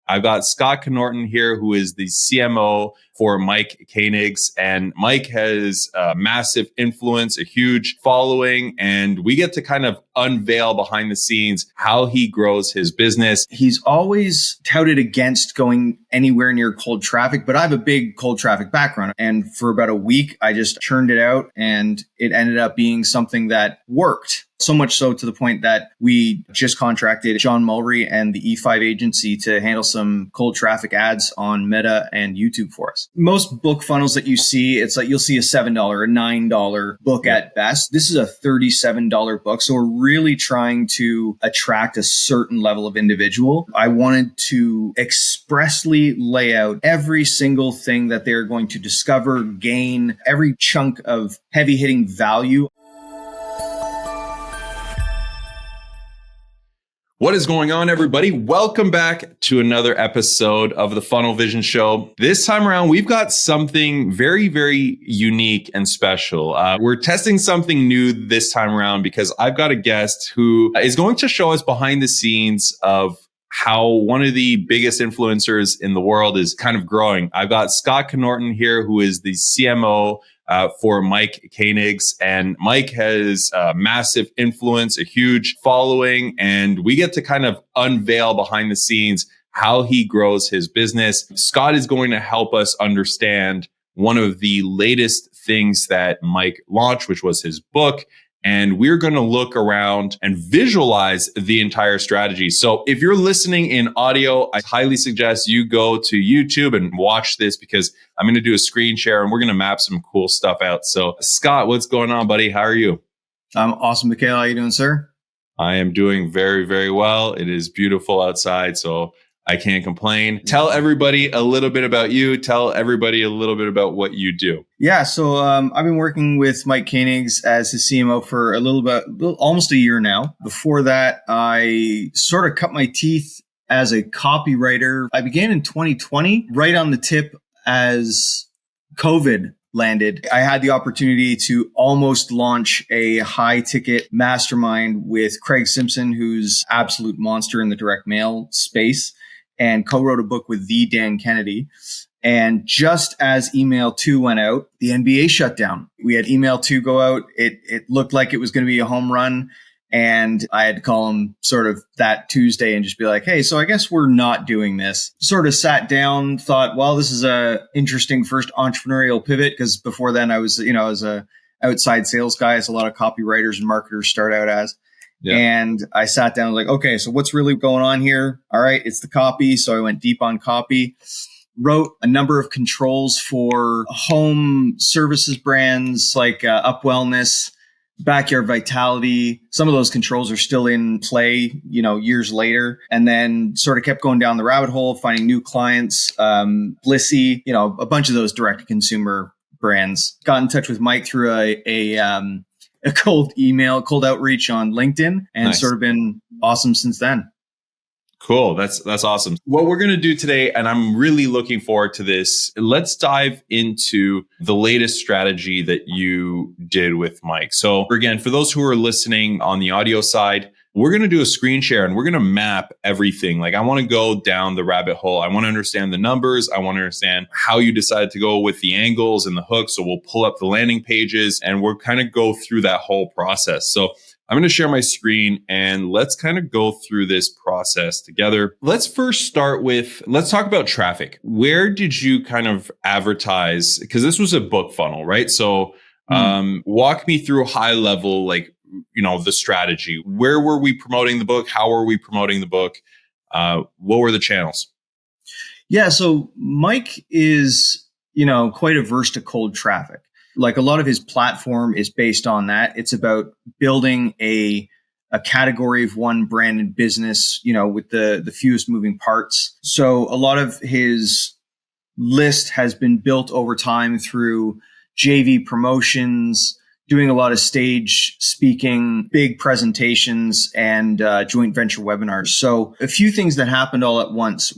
I've got Scott Conorton here, who is the CMO for Mike Koenigs. And Mike has a massive influence, a huge following, and we get to kind of unveil behind the scenes how he grows his business. He's always touted against going anywhere near cold traffic, but I have a big cold traffic background. And for about a week, I just churned it out and it ended up being something that worked. So much so to the point that we just contracted John Mulry and the E5 agency to handle some cold traffic ads on Meta and YouTube for us. Most book funnels that you see, it's like you'll see a $7, a $9 book at best. This is a $37 book. So we're really trying to attract a certain level of individual. I wanted to expressly lay out every single thing that they're going to discover, gain, every chunk of heavy hitting value. What is going on, everybody? Welcome back to another episode of the Funnel Vision Show. This time around, we've got something very, very unique and special. We're testing something new this time around because I've got a guest who is going to show us behind the scenes of how one of the biggest influencers in the world is kind of growing. I've got Scott Conorton here, who is the CMO for Mike Koenigs, and Mike has a massive influence, a huge following, and we get to kind of unveil behind the scenes how he grows his business. Scott is going to help us understand one of the latest things that Mike launched, which was his book. And we're going to look around and visualize the entire strategy. So if you're listening in audio, I highly suggest you go to YouTube and watch this because I'm going to do a screen share and we're going to map some cool stuff out. So Scott, what's going on, buddy? How are you? I'm awesome, Mikael. How are you doing, sir? I am doing very, very well. It is beautiful outside, so I can't complain. Tell everybody a little bit about you. Tell everybody a little bit about what you do. Yeah, so I've been working with Mike Koenigs as his CMO for almost a year now. Before that, I sort of cut my teeth as a copywriter. I began in 2020, right on the tip as COVID landed. I had the opportunity to almost launch a high ticket mastermind with Craig Simpson, who's absolute monster in the direct mail space, and co-wrote a book with the Dan Kennedy. And just as email 2 went out, the NBA shut down. We had email 2 go out. It looked like it was going to be a home run. And I had to call him sort of that Tuesday and just be like, hey, so I guess we're not doing this. Sort of sat down, thought, well, this is a interesting first entrepreneurial pivot. Because before then I was a outside sales guy, as a lot of copywriters and marketers start out as. Yeah. And I sat down and was like, okay, so what's really going on here? All right, it's the copy. So I went deep on copy, wrote a number of controls for home services brands like Up Wellness, Backyard Vitality. Some of those controls are still in play, years later. And then sort of kept going down the rabbit hole, finding new clients, Blissy, a bunch of those direct to consumer brands. Got in touch with Mike through a cold outreach on LinkedIn, and Nice. Sort of been awesome since then. Cool. That's awesome. What we're going to do today, and I'm really looking forward to this, let's dive into the latest strategy that you did with Mike. So again, for those who are listening on the audio side, we're going to do a screen share and we're going to map everything. Like I want to go down the rabbit hole. I want to understand the numbers. I want to understand how you decided to go with the angles and the hooks. So we'll pull up the landing pages and we'll kind of go through that whole process. So I'm going to share my screen and let's kind of go through this process together. Let's first start with, let's talk about traffic. Where did you kind of advertise? Because this was a book funnel, right? So walk me through high level, like, the strategy. Where were we promoting the book? How were we promoting the book? What were the channels? Yeah, so Mike is, quite averse to cold traffic. Like a lot of his platform is based on that. It's about building a category of one brand and business, with the fewest moving parts. So a lot of his list has been built over time through JV promotions, doing a lot of stage speaking, big presentations, and joint venture webinars. So a few things that happened all at once.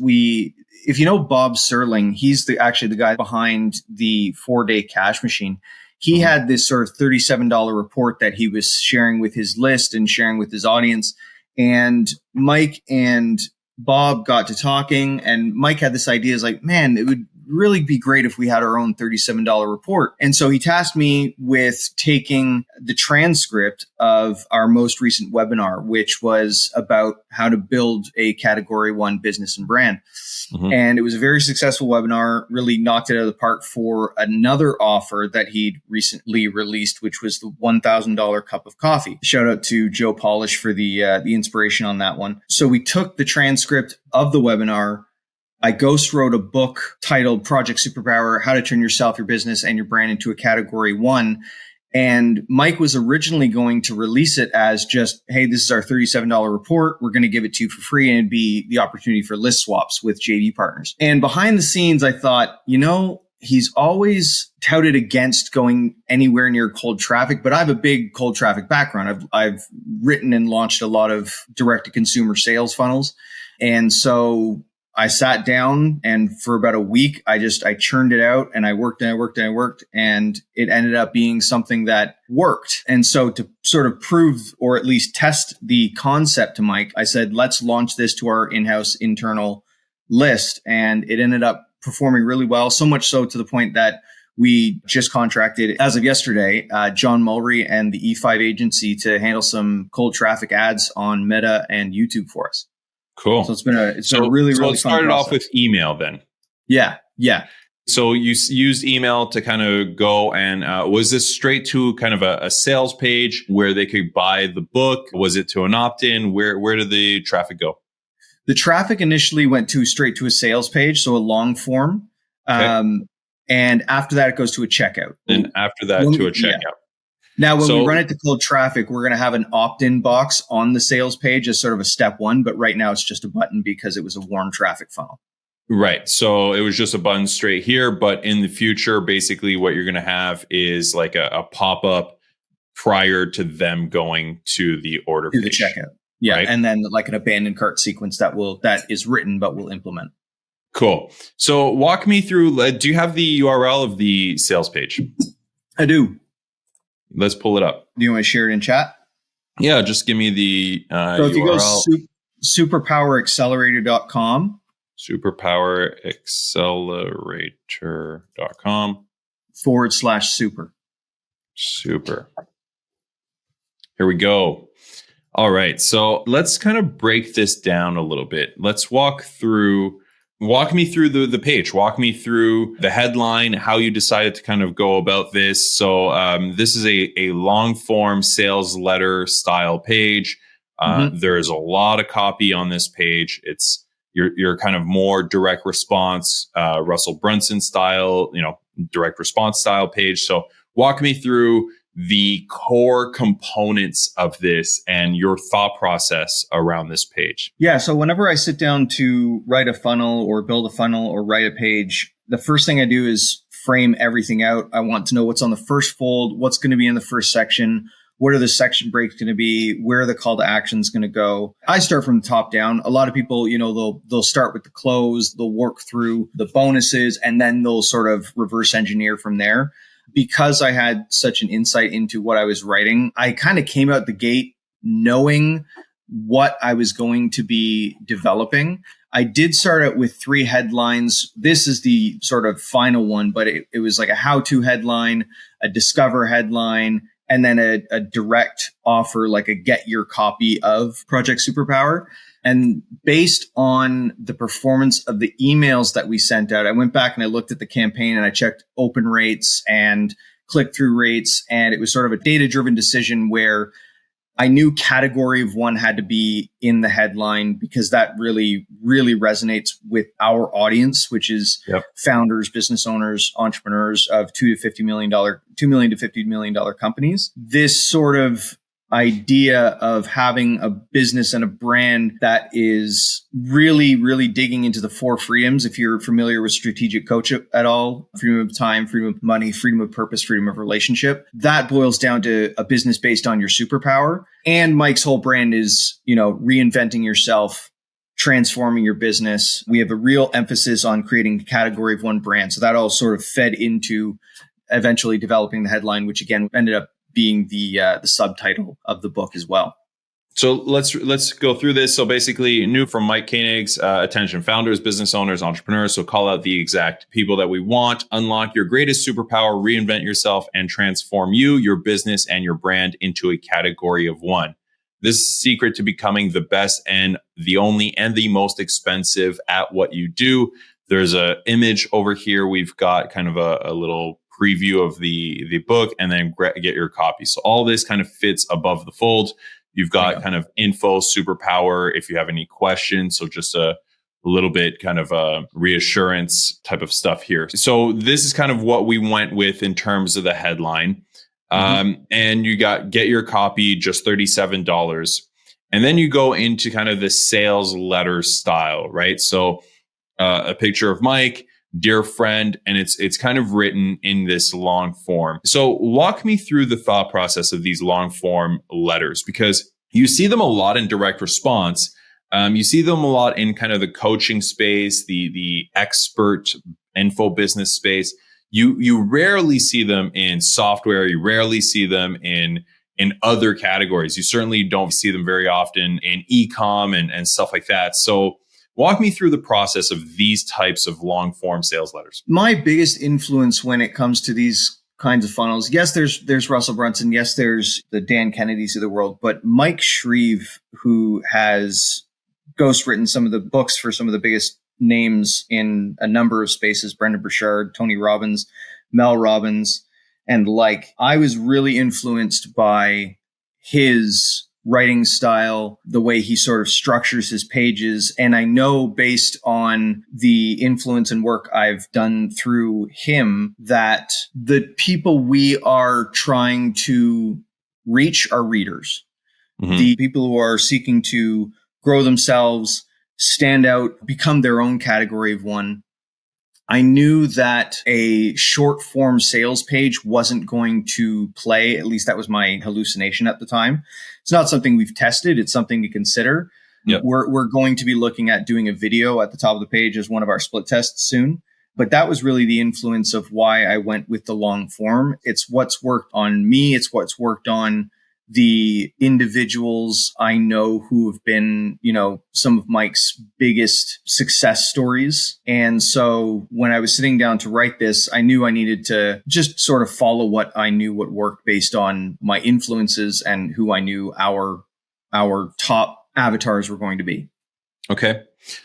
If you know Bob Serling, he's actually the guy behind the 4-day cash machine. He had this sort of $37 report that he was sharing with his list and sharing with his audience. And Mike and Bob got to talking, and Mike had this idea, is like, man, it would really be great if we had our own $37 report. And so he tasked me with taking the transcript of our most recent webinar, which was about how to build a category 1 business and brand. Mm-hmm. And it was a very successful webinar, really knocked it out of the park for another offer that he'd recently released, which was the $1,000 cup of coffee. Shout out to Joe Polish for the inspiration on that one. So we took the transcript of the webinar. I ghost wrote a book titled Project Superpower, How to Turn Yourself, Your Business, and Your Brand into a Category 1. And Mike was originally going to release it as just, hey, this is our $37 report. We're going to give it to you for free, and it'd be the opportunity for list swaps with JV partners. And behind the scenes, I thought, he's always touted against going anywhere near cold traffic, but I have a big cold traffic background. I've written and launched a lot of direct-to-consumer sales funnels. And so I sat down, and for about a week, I churned it out, and I worked and it ended up being something that worked. And so to sort of prove, or at least test the concept to Mike, I said, let's launch this to our in-house internal list. And it ended up performing really well, so much so to the point that we just contracted, as of yesterday, John Mulry and the E5 agency to handle some cold traffic ads on Meta and YouTube for us. Cool. So it's been a really fun it started process. off with email then. Yeah. So you used email to kind of go, and was this straight to kind of a sales page where they could buy the book? Was it to an opt-in? Where did the traffic go? The traffic initially went straight to a sales page, so a long form. Okay. And after that, it goes to a checkout. And after that, to a checkout. Yeah. Now, when we run it to cold traffic, we're going to have an opt-in box on the sales page as sort of a step 1. But right now, it's just a button because it was a warm traffic funnel. Right. So it was just a button straight here. But in the future, basically what you're going to have is like a pop-up prior to them going to the order page. To the checkout. Yeah. Right? And then like an abandoned cart sequence that is written, but we'll implement. Cool. So walk me through, do you have the URL of the sales page? I do. Let's pull it up. Do you want to share it in chat? Yeah, just give me the so if URL. You go superpoweraccelerator.com. Superpoweraccelerator.com. /super. Super. Here we go. All right. So let's kind of break this down a little bit. Let's walk me through the page. Walk me through the headline, how you decided to kind of go about this. So this is a long form sales letter style page. There's a lot of copy on this page. It's your kind of more direct response, Russell Brunson style, direct response style page. So walk me through the core components of this and your thought process around this page. Yeah. So whenever I sit down to write a funnel or build a funnel or write a page, the first thing I do is frame everything out. I want to know what's on the first fold, what's going to be in the first section, what are the section breaks going to be, where are the call to actions going to go. I start from the top down. A lot of people, they'll start with the close, they'll work through the bonuses, and then they'll sort of reverse engineer from there. Because I had such an insight into what I was writing, I kind of came out the gate knowing what I was going to be developing. I did start out with 3 headlines. This is the sort of final one, but it was like a how-to headline, a discover headline, and then a direct offer, like a get your copy of Project Superpower. And based on the performance of the emails that we sent out, I went back and I looked at the campaign and I checked open rates and click-through rates. And it was sort of a data-driven decision where I knew category of 1 had to be in the headline because that really, really resonates with our audience, which is founders, business owners, entrepreneurs of $2 million to $50 million companies. This sort of idea of having a business and a brand that is really, really digging into the 4 freedoms. If you're familiar with strategic coach at all, freedom of time, freedom of money, freedom of purpose, freedom of relationship, that boils down to a business based on your superpower. And Mike's whole brand is, reinventing yourself, transforming your business. We have a real emphasis on creating a category of 1 brand. So that all sort of fed into eventually developing the headline, which again ended up being the subtitle of the book as well. So let's go through this. So basically, new from Mike Koenigs, attention founders, business owners, entrepreneurs. So call out the exact people that we want. Unlock your greatest superpower, reinvent yourself, and transform you, your business, and your brand into a category of one. This is the secret to becoming the best and the only and the most expensive at what you do. There's an image over here. We've got kind of a little preview of the book, and then get your copy. So all this kind of fits above the fold. You've got kind of info, superpower, if you have any questions. So just a little bit kind of a reassurance type of stuff here. So this is kind of what we went with in terms of the headline. And you get your copy, just $37. And then you go into kind of the sales letter style, right? So a picture of Mike, dear friend, and it's kind of written in this long form. So walk me through the thought process of these long form letters, because you see them a lot in direct response. You see them a lot in kind of the coaching space, the expert info business space. You rarely see them in software. You rarely see them in other categories. You certainly don't see them very often in e-com and stuff like that. So walk me through the process of these types of long form sales letters. My biggest influence when it comes to these kinds of funnels, yes, there's Russell Brunson, yes, there's the Dan Kennedys of the world, but Mike Shrieve, who has ghostwritten some of the books for some of the biggest names in a number of spaces, Brendan Burchard, Tony Robbins, Mel Robbins, and I was really influenced by his writing style, the way he sort of structures his pages. And I know based on the influence and work I've done through him that the people we are trying to reach are readers. The people who are seeking to grow themselves, stand out, become their own category of one. I knew that a short form sales page wasn't going to play. At least that was my hallucination at the time. It's not something we've tested. It's something to consider. Yep. We're going to be looking at doing a video at the top of the page as one of our split tests soon. But that was really the influence of why I went with the long form. It's what's worked on me. It's what's worked on the individuals I know who have been, some of Mike's biggest success stories. And so when I was sitting down to write this, I knew I needed to just sort of follow what I knew what worked based on my influences and who I knew our top avatars were going to be. Okay.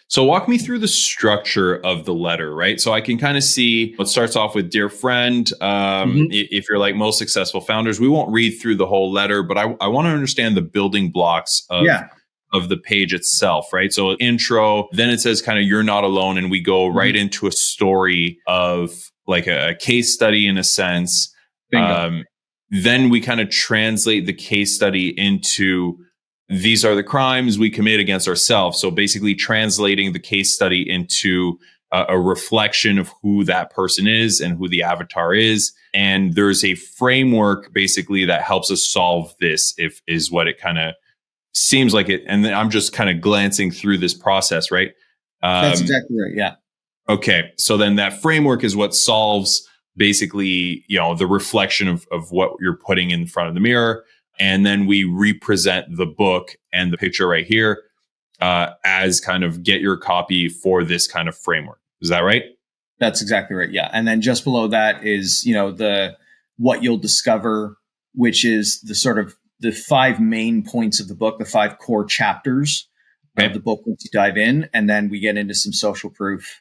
So walk me through the structure of the letter, right? So I can kind of see what starts off with dear friend. If you're like most successful founders, we won't read through the whole letter, but I want to understand the building blocks of the page itself, right? So intro, then it says kind of you're not alone. And we go right into a story of like a case study in a sense. Then we kind of translate the case study into these are the crimes we commit against ourselves. So basically translating the case study into a reflection of who that person is and who the avatar is. And there's a framework basically that helps us solve this, if is what it kind of seems like it. And then I'm just kind of glancing through this process, right? That's exactly right. Yeah. Okay. So then that framework is what solves basically, the reflection of what you're putting in front of the mirror. And then we represent the book and the picture right here as kind of get your copy for this kind of framework. Is that right? That's exactly right. Yeah. And then just below that is, the what you'll discover, which is the sort of the 5 main points of the book, the 5 core chapters of the book once you dive in. And then we get into some social proof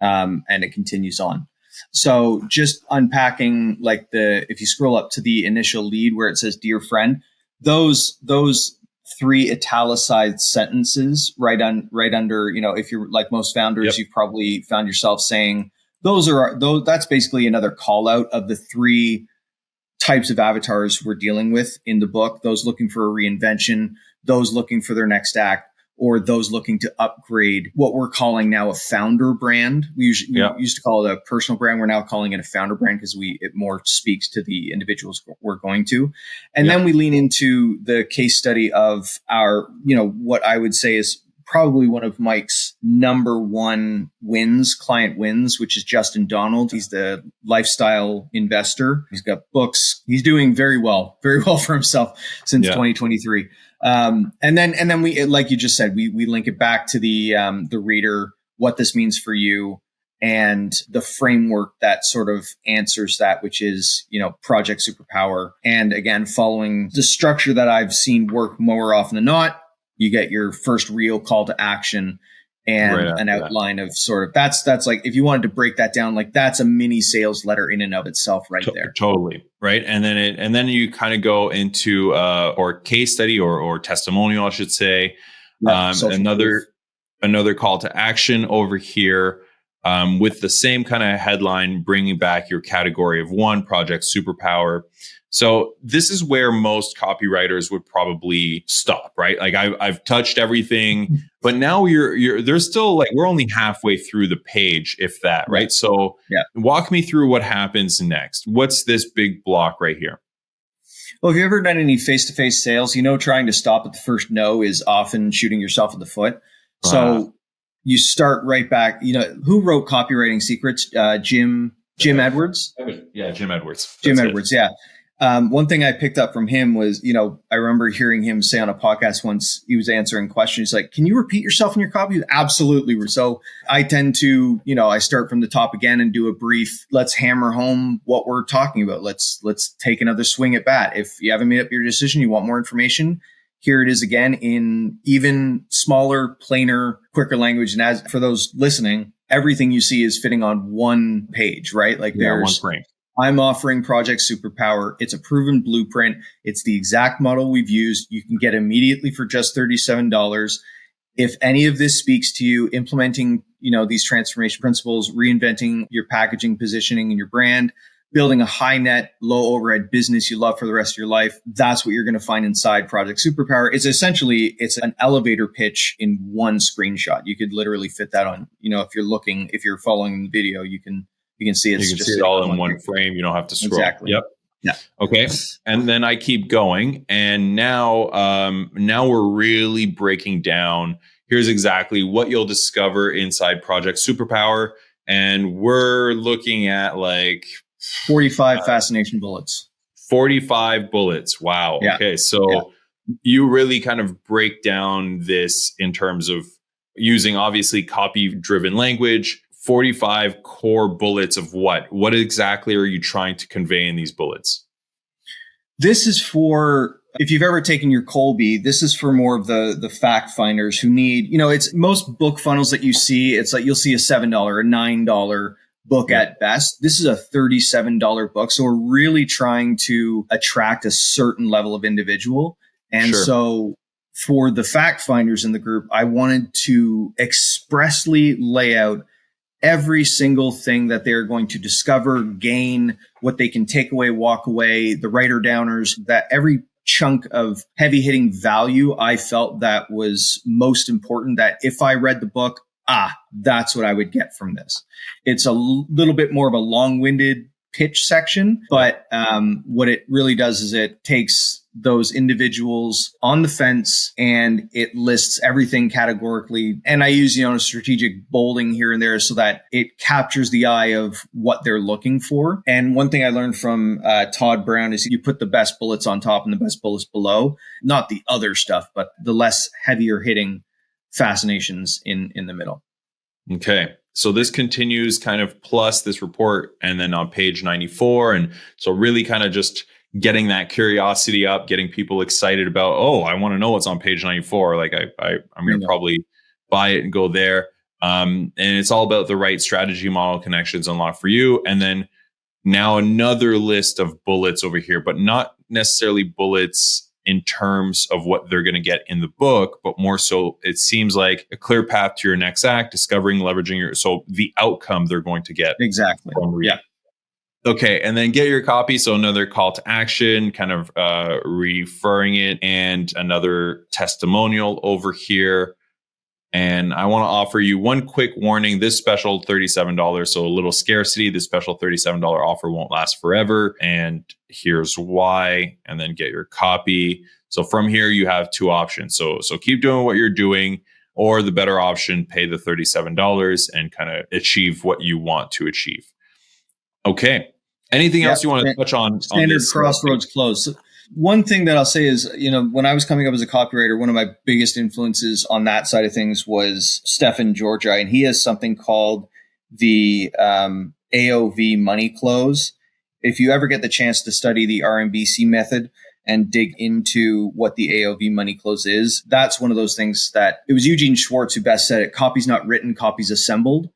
and it continues on. So just unpacking if you scroll up to the initial lead where it says, dear friend, those 3 italicized sentences right under, if you're like most founders, you've probably found yourself saying that's basically another call out of the 3 types of avatars we're dealing with in the book, those looking for a reinvention, those looking for their next act, or those looking to upgrade what we're calling now a founder brand. We used to call it a personal brand. We're now calling it a founder brand because it more speaks to the individuals we're going to. And then we lean into the case study of our, what I would say is probably one of Mike's number one client wins, which is Justin Donald. He's the lifestyle investor. He's got books. He's doing very well for himself since 2023. And then we, like you just said, we link it back to the reader, what this means for you, and the framework that sort of answers that, which is, Project Superpower. And again, following the structure that I've seen work more often than not, you get your first real call to action and an outline of sort of that's like, if you wanted to break that down, like that's a mini sales letter in and of itself right there. Totally. Right. And then you kind of go into or case study or testimonial, I should say. Another call to action over here. With the same kind of headline, bringing back your category of one, Project Superpower. So this is where most copywriters would probably stop, right? Like I've touched everything, but now there's still like, we're only halfway through the page, if that, right? So walk me through what happens next. What's this big block right here? Well, if you've ever done any face-to-face sales, trying to stop at the first no is often shooting yourself in the foot. So you start right back. Who wrote Copywriting Secrets? Jim Edwards? Yeah, Jim Edwards. Edwards, yeah. One thing I picked up from him was, I remember hearing him say on a podcast once, he was answering questions. He's like, can you repeat yourself in your copy? Absolutely. So I tend to, I start from the top again and do a brief, let's hammer home what we're talking about. Let's take another swing at bat. If you haven't made up your decision, you want more information, here it is again in even smaller, plainer, quicker language. And as for those listening, everything you see is fitting on one page, right? Like there's one frame. I'm offering Project Superpower. It's a proven blueprint. It's the exact model we've used. You can get immediately for just $37. If any of this speaks to you, implementing, these transformation principles, reinventing your packaging, positioning, and your brand, building a high net, low overhead business you love for the rest of your life, that's what you're going to find inside Project Superpower. It's an elevator pitch in one screenshot. You could literally fit that on, if you're following the video, you can see it's just see it all in one frame. You don't have to scroll. Exactly. Yep. Yeah. Okay. And then I keep going. And now we're really breaking down. Here's exactly what you'll discover inside Project Superpower. And we're looking at like 45 fascination bullets. 45 bullets. Wow. Yeah. Okay. So you really kind of break down this in terms of using obviously copy-driven language. 45 core bullets of what? What exactly are you trying to convey in these bullets? This is for, if you've ever taken your Colby, this is for more of the fact finders who need, it's most book funnels that you see. It's like you'll see a $7, a $9 book at best. This is a $37 book. So we're really trying to attract a certain level of individual. And so for the fact finders in the group, I wanted to expressly lay out every single thing that they're going to discover, gain, what they can take away, walk away, the writer downers, that every chunk of heavy hitting value I felt that was most important, that if I read the book, that's what I would get from this. It's a little bit more of a long-winded pitch section, but what it really does is it takes those individuals on the fence and it lists everything categorically. And I use, strategic bolding here and there so that it captures the eye of what they're looking for. And one thing I learned from Todd Brown is you put the best bullets on top and the best bullets below, not the other stuff, but the less heavier hitting fascinations in the middle. Okay. So this continues kind of plus this report and then on page 94. And so really kind of just getting that curiosity up, getting people excited about, I want to know what's on page 94. Like I'm going to probably buy it and go there. And it's all about the right strategy, model, connections unlocked for you. And then now another list of bullets over here, but not necessarily bullets in terms of what they're going to get in the book, but more so it seems like a clear path to your next act, discovering, leveraging so the outcome they're going to get. Exactly. Yeah. Okay. And then get your copy. So another call to action, kind of referring it, and another testimonial over here. And I want to offer you one quick warning. This special $37, so a little scarcity. This special $37 offer won't last forever. And here's why. And then get your copy. So from here, you have two options. So keep doing what you're doing. or the better option, pay the $37 and kind of achieve what you want to achieve. Okay. Anything else you want to touch on? Standard crossroads close. One thing that I'll say is, when I was coming up as a copywriter, one of my biggest influences on that side of things was Stefan Georgi, and he has something called the AOV Money Close. If you ever get the chance to study the RMBC method and dig into what the AOV Money Close is, that's one of those things that it was Eugene Schwartz who best said it. Copy's not written, copy's assembled.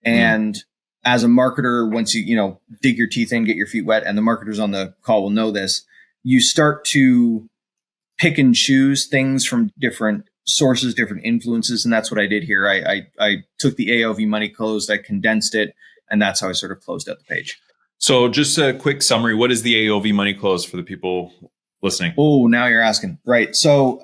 And as a marketer, once you dig your teeth in, get your feet wet, and the marketers on the call will know this, you start to pick and choose things from different sources, different influences. And that's what I did here. I took the AOV Money Close, I condensed it, and that's how I sort of closed out the page. So just a quick summary. What is the AOV Money Close for the people listening? Oh, now you're asking. Right. So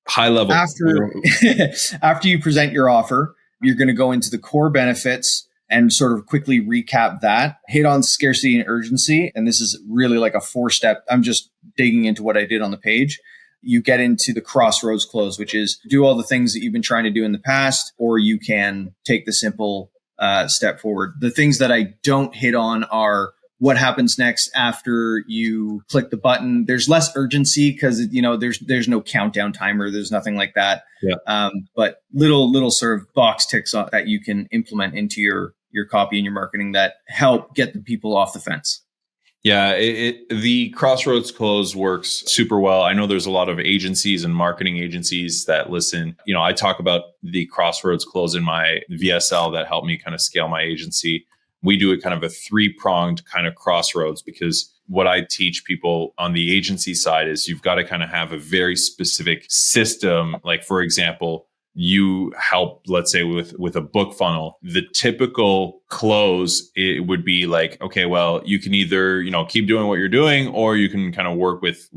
high level. After you present your offer, you're going to go into the core benefits and sort of quickly recap that, hit on scarcity and urgency. And this is really like a 4-step. I'm just digging into what I did on the page. You get into the crossroads close, which is do all the things that you've been trying to do in the past, or you can take the simple step forward. The things that I don't hit on are what happens next after you click the button. There's less urgency because, there's no countdown timer. There's nothing like that. Yeah. But little sort of box ticks that you can implement into your copy and your marketing that help get the people off the fence. Yeah, the crossroads close works super well. I know there's a lot of agencies and marketing agencies that listen. I talk about the crossroads close in my VSL that helped me kind of scale my agency. We do it kind of a 3-pronged kind of crossroads, because what I teach people on the agency side is you've got to kind of have a very specific system. Like, for example, you help, let's say with a book funnel, the typical close, it would be like, okay, well, you can either, keep doing what you're doing, or you can kind of work with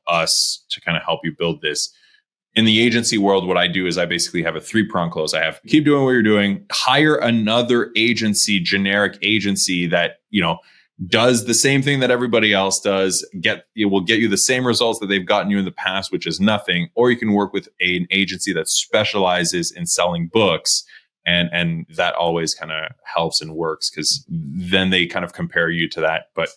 us to kind of help you build this. In the agency world, what I do is I basically have a 3-prong close. I have keep doing what you're doing, hire another agency, generic agency that, does the same thing that everybody else does, it will get you the same results that they've gotten you in the past, which is nothing. Or you can work with an agency that specializes in selling books. And that always kind of helps and works, because then they kind of compare you to that. But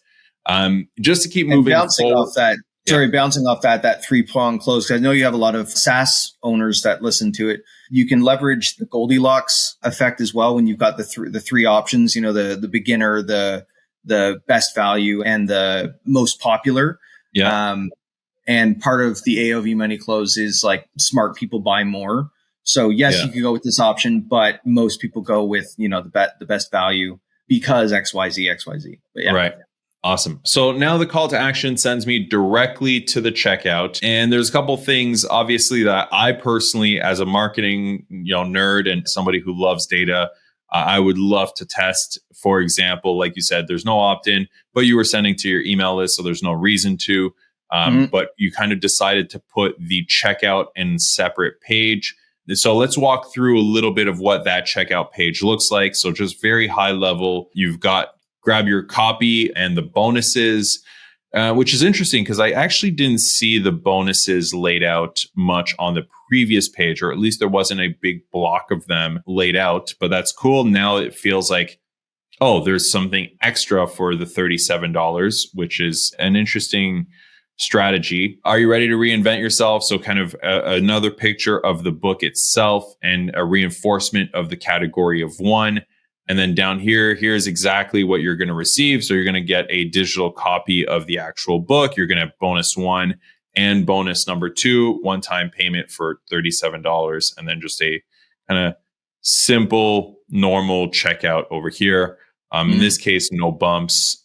just to keep moving forward, bouncing off that 3-prong close, because I know you have a lot of SaaS owners that listen to it. You can leverage the Goldilocks effect as well when you've got the three options, the beginner, the best value, and the most popular. Yeah. And part of the AOV Money Close is like smart people buy more. So yes, you could go with this option, but most people go with, the best value because XYZ. But yeah. Right. Awesome. So now the call to action sends me directly to the checkout. And there's a couple things, obviously, that I personally, as a marketing nerd and somebody who loves data, I would love to test. For example, like you said, there's no opt-in, but you were sending to your email list, so there's no reason to. But you kind of decided to put the checkout in a separate page. So let's walk through a little bit of what that checkout page looks like. So just very high level, you've got grab your copy and the bonuses, which is interesting because I actually didn't see the bonuses laid out much on the previous page, or at least there wasn't a big block of them laid out, but that's cool. Now it feels like, oh, there's something extra for the $37, which is an interesting strategy. Are you ready to reinvent yourself? So kind of another picture of the book itself and a reinforcement of the category of 1. And then down here, here's exactly what you're going to receive. So you're going to get a digital copy of the actual book. You're going to have bonus 1 and bonus number 2, one-time payment for $37. And then just a kind of simple, normal checkout over here. In this case, no bumps.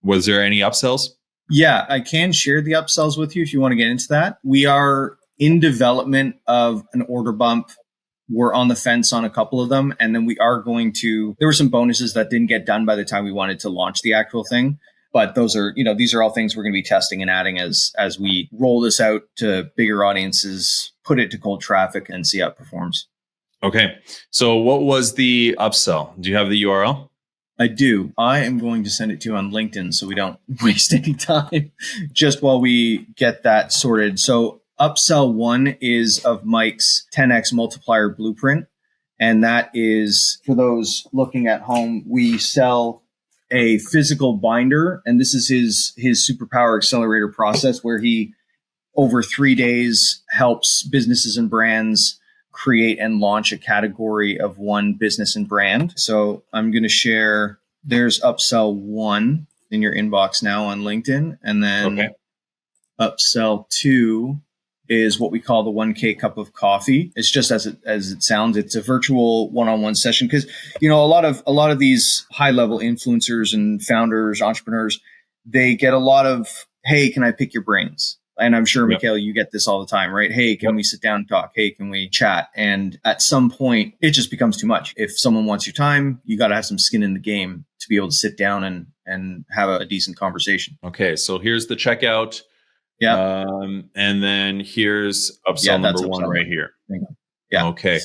Was there any upsells? Yeah, I can share the upsells with you if you want to get into that. We are in development of an order bump. We're on the fence on a couple of them. And then there were some bonuses that didn't get done by the time we wanted to launch the actual thing. But those are, these are all things we're going to be testing and adding as we roll this out to bigger audiences, put it to cold traffic, and see how it performs. Okay. So what was the upsell? Do you have the URL? I do. I am going to send it to you on LinkedIn so we don't waste any time just while we get that sorted. So Upsell 1 is of Mike's 10x multiplier blueprint. And that is, for those looking at home, we sell a physical binder. And this is his Superpower Accelerator process, where he, over 3 days, helps businesses and brands create and launch a category of one business and brand. So I'm going to share, there's Upsell 1 in your inbox now on LinkedIn. And then Upsell 2 is what we call the 1K cup of coffee. It's just as it sounds. It's a virtual one-on-one session, because a lot of these high-level influencers and founders, entrepreneurs, they get a lot of, hey, can I pick your brains? And I'm sure, Mikael, you get this all the time, right? Hey, can we sit down and talk? Hey, can we chat? And at some point, it just becomes too much. If someone wants your time, you got to have some skin in the game to be able to sit down and have a decent conversation. Okay, so here's the checkout. Yeah. And then here's upsell number 1 right here. Yeah. Okay.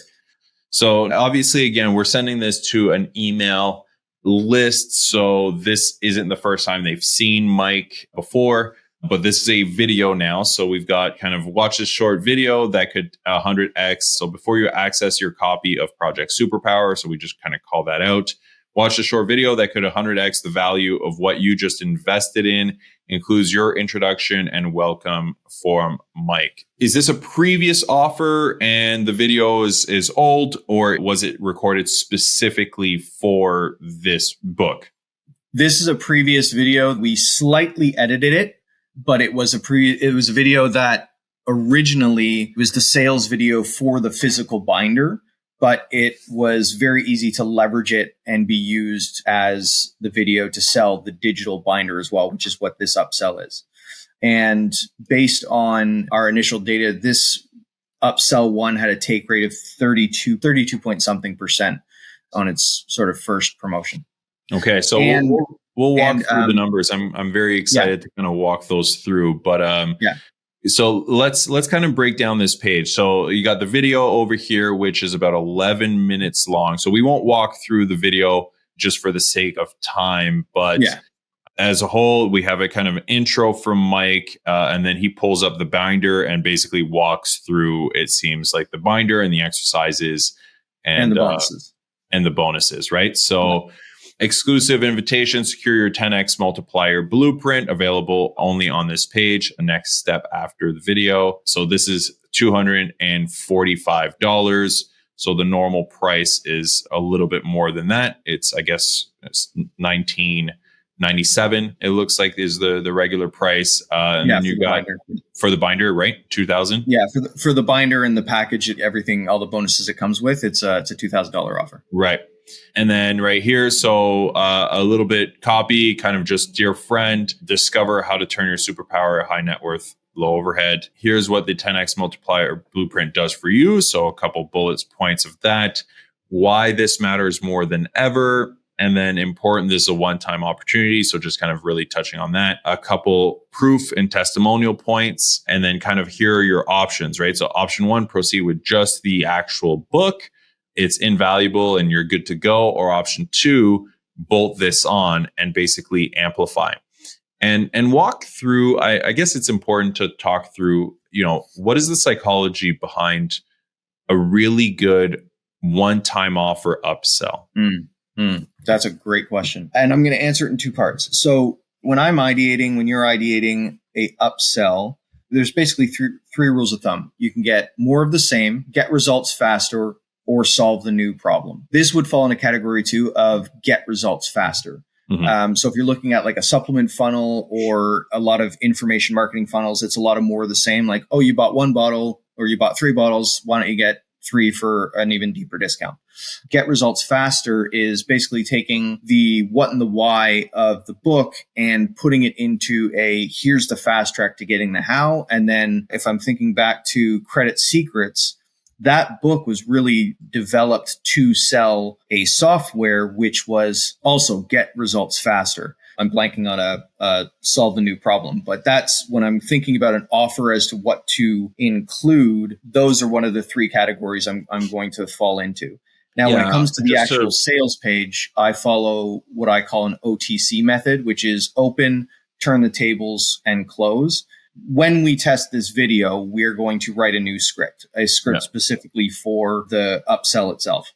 So obviously, again, we're sending this to an email list. So this isn't the first time they've seen Mike before, but this is a video now. So we've got kind of watch this short video that could 100x. So before you access your copy of Project Superpower, so we just kind of call that out. Watch a short video that could 100x the value of what you just invested in. Includes your introduction and welcome from Mike. Is this a previous offer and the video is old, or was it recorded specifically for this book? This is a previous video. We slightly edited it, but it was a video that originally was the sales video for the physical binder. But it was very easy to leverage it and be used as the video to sell the digital binder as well, which is what this upsell is. And based on our initial data, this upsell 1 had a take rate of 32 point something % on its sort of first promotion. Okay, so we'll walk through the numbers. I'm very excited to kind of walk those through, but so let's kind of break down this page. So you got the video over here, which is about 11 minutes long. So we won't walk through the video just for the sake of time, but as a whole, we have a kind of intro from Mike, and then he pulls up the binder and basically walks through, it seems like, the binder and the exercises and the bonuses, right? So exclusive invitation, secure your 10x multiplier blueprint, available only on this page. The next step after the video. So this is $245. So the normal price is a little bit more than that. It's, I guess, it's $19.97. It looks like is the regular price. And then you got for the binder, right? $2,000. Yeah, for the binder and the package, everything, all the bonuses it comes with, it's a $2,000 offer. Right. And then right here, so a little bit copy, kind of just, dear friend, discover how to turn your superpower high net worth, low overhead. Here's what the 10x multiplier blueprint does for you. So a couple bullets points of that, why this matters more than ever. And then important, this is a one-time opportunity. So just kind of really touching on that, a couple proof and testimonial points, and then kind of here are your options, right? So option 1, proceed with just the actual book. It's invaluable and you're good to go. Or option 2, bolt this on and basically amplify. And walk through, I guess it's important to talk through, what is the psychology behind a really good one-time offer upsell? That's a great question. And I'm going to answer it in 2 parts. So when you're ideating a upsell, there's basically three rules of thumb. You can get more of the same, get results faster, or solve the new problem. This would fall into category 2 of get results faster. So if you're looking at like a supplement funnel or a lot of information marketing funnels, it's a lot of more of the same. Like, oh, you bought 1 bottle or you bought 3 bottles. Why don't you get 3 for an even deeper discount? Get results faster is basically taking the what and the why of the book and putting it into here's the fast track to getting the how. And then if I'm thinking back to Credit Secrets, that book was really developed to sell a software, which was also get results faster. I'm blanking on a solve the new problem, but that's when I'm thinking about an offer as to what to include. Those are one of the 3 categories I'm going to fall into. Now, when it comes to the actual sales page, I follow what I call an OTC method, which is open, turn the tables, and close. when we test this video, we're going to write a script specifically for the upsell itself.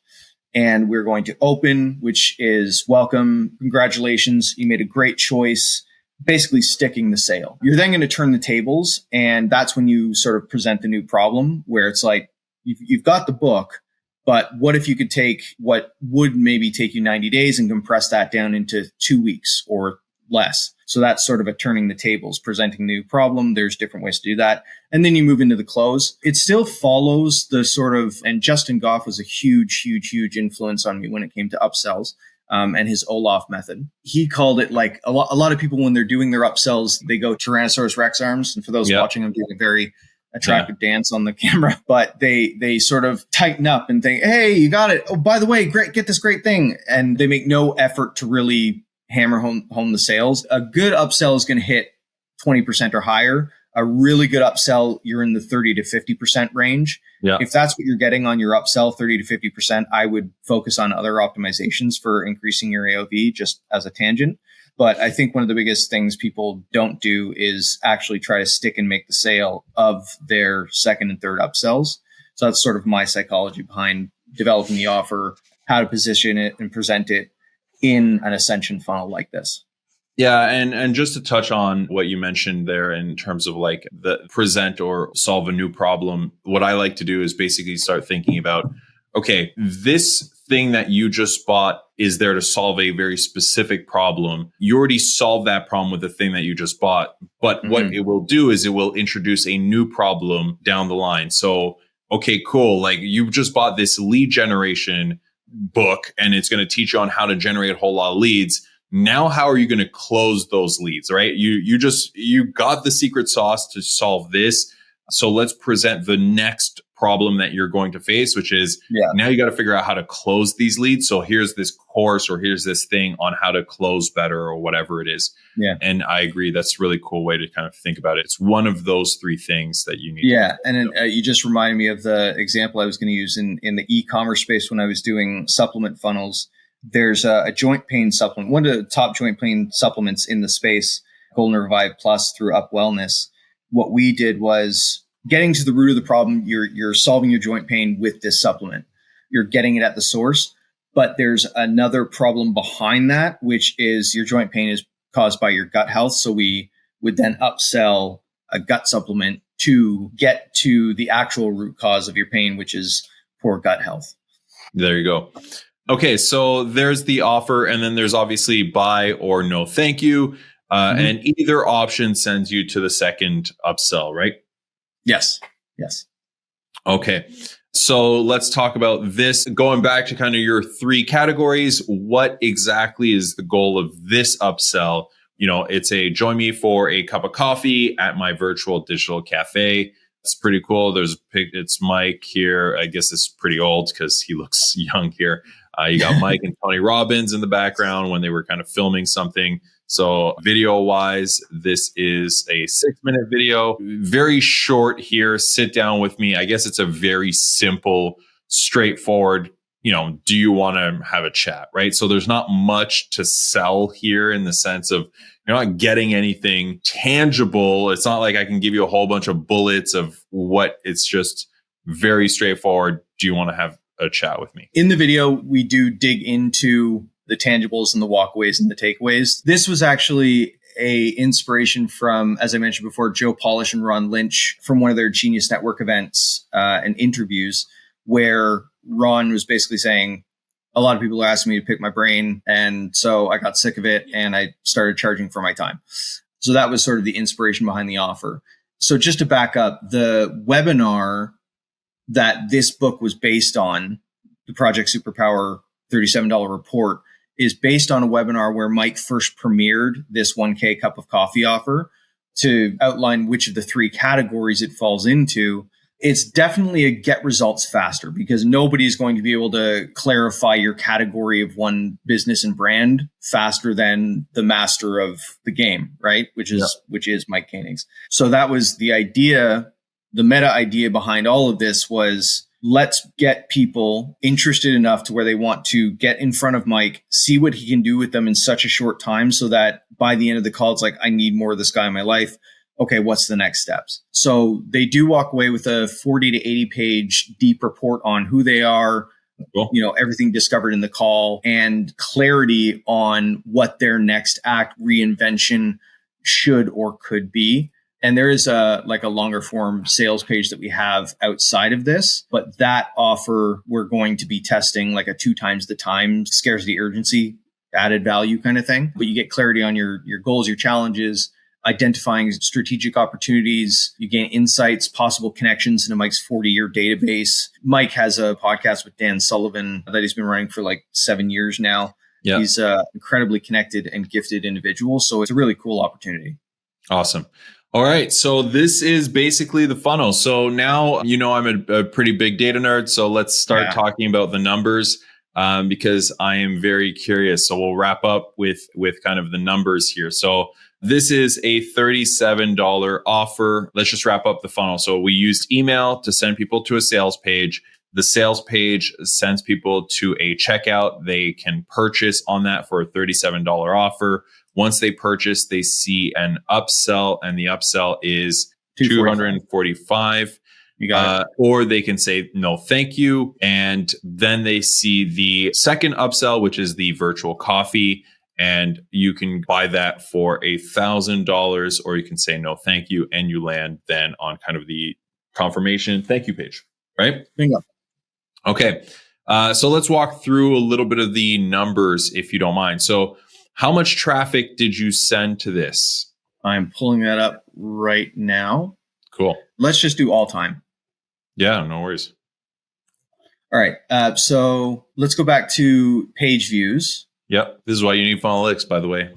And we're going to open, which is welcome, congratulations, you made a great choice, basically sticking the sale. You're then going to turn the tables. And that's when you sort of present the new problem where it's like, you've got the book, but what if you could take what would maybe take you 90 days and compress that down into 2 weeks or less? So that's sort of a turning the tables, presenting the new problem. There's different ways to do that. And then you move into the close. It still follows the sort of, and Justin Goff was a huge influence on me when it came to upsells. And his Olaf method. He called it like a lot of people when they're doing their upsells, they go Tyrannosaurus Rex arms. And for those watching, I'm doing a very attractive dance on the camera, but they sort of tighten up and think, hey, you got it. Oh, by the way, great, get this great thing. And they make no effort to really hammer home the sales. A good upsell is going to hit 20% or higher. A really good upsell, you're in the 30 to 50% range. Yeah. If that's what you're getting on your upsell, 30 to 50%, I would focus on other optimizations for increasing your AOV just as a tangent. But I think one of the biggest things people don't do is actually try to stick and make the sale of their second and third upsells. So that's sort of my psychology behind developing the offer, how to position it and present it in an ascension funnel like this. Yeah. And just to touch on what you mentioned there in terms of like the present or solve a new problem, what I like to do is basically start thinking about, okay, this thing that you just bought is there to solve a very specific problem. You already solved that problem with the thing that you just bought. But what it will do is it will introduce a new problem down the line. So, okay, cool. Like you just bought this lead generation book and it's going to teach you on how to generate a whole lot of leads. Now, how are you going to close those leads, right? You got the secret sauce to solve this. So let's present the next problem that you're going to face, which is now you got to figure out how to close these leads. So here's this course or here's this thing on how to close better or whatever it is. Yeah. And I agree. That's a really cool way to kind of think about it. It's one of those three things that you need. Yeah. And you just reminded me of the example I was going to use in the e-commerce space when I was doing supplement funnels. There's a joint pain supplement, one of the top joint pain supplements in the space, Golden Revive Plus through Up Wellness. What we did was getting to the root of the problem. You're solving your joint pain with this supplement. You're getting it at the source, but there's another problem behind that, which is your joint pain is caused by your gut health. So we would then upsell a gut supplement to get to the actual root cause of your pain, which is poor gut health. There you go. Okay, so there's the offer, and then there's obviously buy or no thank you. And either option sends you to the second upsell, right? Yes. Okay, so let's talk about this. Going back to kind of your three categories, what exactly is the goal of this upsell? You know, it's a join me for a cup of coffee at my virtual digital cafe. It's pretty cool. It's Mike here. I guess it's pretty old because he looks young here. You got Mike and Tony Robbins in the background when they were kind of filming something. So video wise, this is a 6-minute video, very short here. Sit down with me. I guess it's a very simple, straightforward, do you want to have a chat, right? So there's not much to sell here in the sense of you're not getting anything tangible. It's not like I can give you a whole bunch of bullets of what. It's just very straightforward. Do you want to have a chat with me? In the video, we do dig into the tangibles and the walkaways and the takeaways. This was actually a inspiration from, as I mentioned before, Joe Polish and Ron Lynch from one of their Genius Network events and interviews, where Ron was basically saying, a lot of people are asking me to pick my brain. And so I got sick of it and I started charging for my time. So that was sort of the inspiration behind the offer. So just to back up, the webinar that this book was based on, the Project Superpower $37 report, is based on a webinar where Mike first premiered this 1K cup of coffee offer to outline which of the three categories it falls into. It's definitely a get results faster because nobody's going to be able to clarify your category of one business and brand faster than the master of the game, right? Which is Mike Koenigs. So that was the idea. The meta idea behind all of this was, let's get people interested enough to where they want to get in front of Mike, see what he can do with them in such a short time so that by the end of the call, it's like, I need more of this guy in my life. okay, what's the next steps? So they do walk away with a 40 to 80 page deep report on who they are, Cool. Everything discovered in the call, and clarity on what their next act reinvention should or could be. And there is a longer form sales page that we have outside of this, but that offer we're going to be testing like a 2 times the time scarcity urgency added value kind of thing. But you get clarity on your goals, your challenges, identifying strategic opportunities. You gain insights, possible connections into Mike's 40-year database. Mike has a podcast with Dan Sullivan that he's been running for like 7 years now. Yeah. He's an incredibly connected and gifted individual. So it's a really cool opportunity. Awesome. All right. So this is basically the funnel. So now, I'm a pretty big data nerd. So let's start talking about the numbers because I am very curious. So we'll wrap up with kind of the numbers here. So this is a $37 offer. Let's just wrap up the funnel. So we used email to send people to a sales page. The sales page sends people to a checkout. They can purchase on that for a $37 offer. Once they purchase, they see an upsell, and the upsell is $245. You got it. Or they can say, no, thank you. And then they see the second upsell, which is the virtual coffee. And you can buy that for $1,000, or you can say, no, thank you. And you land then on kind of the confirmation thank you page, right? Bingo. Okay. So let's walk through a little bit of the numbers, if you don't mind. So how much traffic did you send to this? I'm pulling that up right now. Cool. Let's just do all time. Yeah, no worries. All right. So let's go back to page views. Yep. This is why you need Funnelytics, by the way.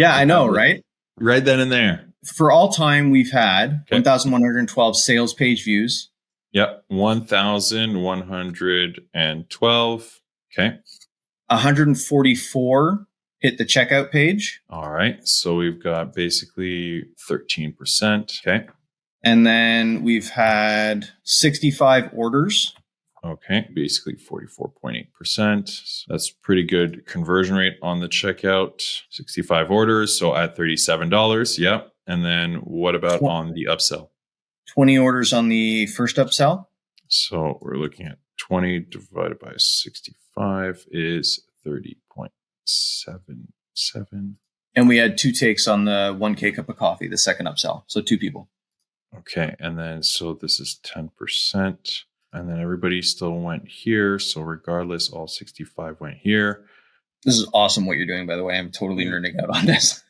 I know, right? Right then and there. For all time, we've had 1,112 sales page views. Yep. 1,112. Okay. 144 hit the checkout page. All right. So we've got basically 13%. Okay. And then we've had 65 orders. Okay. Basically 44.8%. So that's pretty good conversion rate on the checkout. 65 orders. So at $37. Yep. And then what about on the upsell? 20 orders on the first upsell. So we're looking at 20 divided by 65 is 30.77. And we had 2 takes on the 1K cup of coffee, the second upsell. So 2 people. Okay. And then, so this is 10%. And then everybody still went here. So regardless, all 65 went here. This is awesome what you're doing, by the way. I'm totally nerding out on this.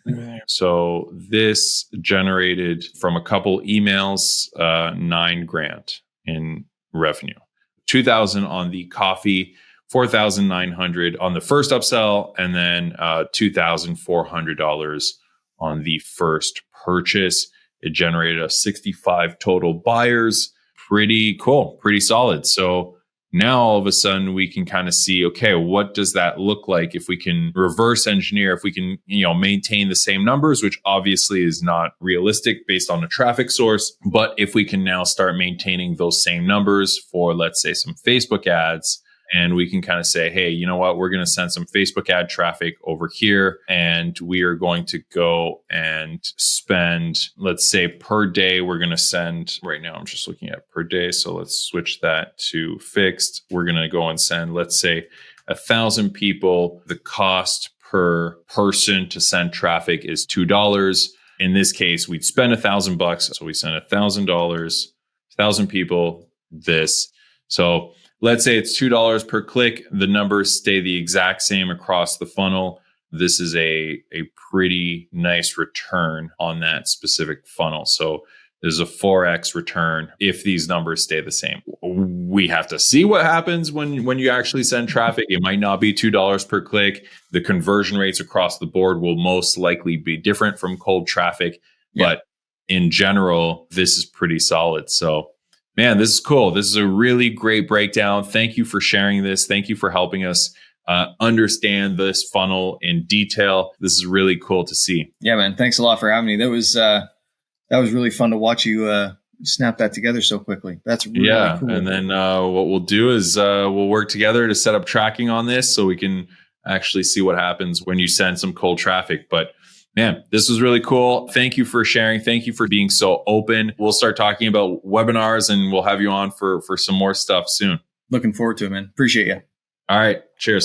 So this generated from a couple emails, $9,000 in revenue, 2,000 on the coffee, 4,900 on the first upsell, and then $2,400 on the first purchase. It generated a 65 total buyers. Pretty cool, pretty solid. So now all of a sudden we can kind of see, okay, what does that look like if we can reverse engineer, if we can, maintain the same numbers, which obviously is not realistic based on the traffic source. But if we can now start maintaining those same numbers for, let's say, some Facebook ads, and we can kind of say, hey, you know what, we're going to send some Facebook ad traffic over here, and we are going to go and spend, let's say per day, we're going to send, right now I'm just looking at per day. So let's switch that to fixed. We're going to go and send, let's say 1,000 people. The cost per person to send traffic is $2. In this case, we'd spend $1,000. So we send $1,000, 1,000 people this. So let's say it's $2 per click. The numbers stay the exact same across the funnel. This is a pretty nice return on that specific funnel. So there's a 4x return if these numbers stay the same. We have to see what happens when you actually send traffic. It might not be $2 per click. The conversion rates across the board will most likely be different from cold traffic. Yeah. But in general, this is pretty solid. So man, this is cool. This is a really great breakdown. Thank you for sharing this. Thank you for helping us understand this funnel in detail. This is really cool to see. Yeah, man. Thanks a lot for having me. That was really fun to watch you snap that together so quickly. That's really cool. And then what we'll do is we'll work together to set up tracking on this so we can actually see what happens when you send some cold traffic. But Man, this was really cool. Thank you for sharing. Thank you for being so open. We'll start talking about webinars and we'll have you on for some more stuff soon. Looking forward to it, man. Appreciate you. All right. Cheers.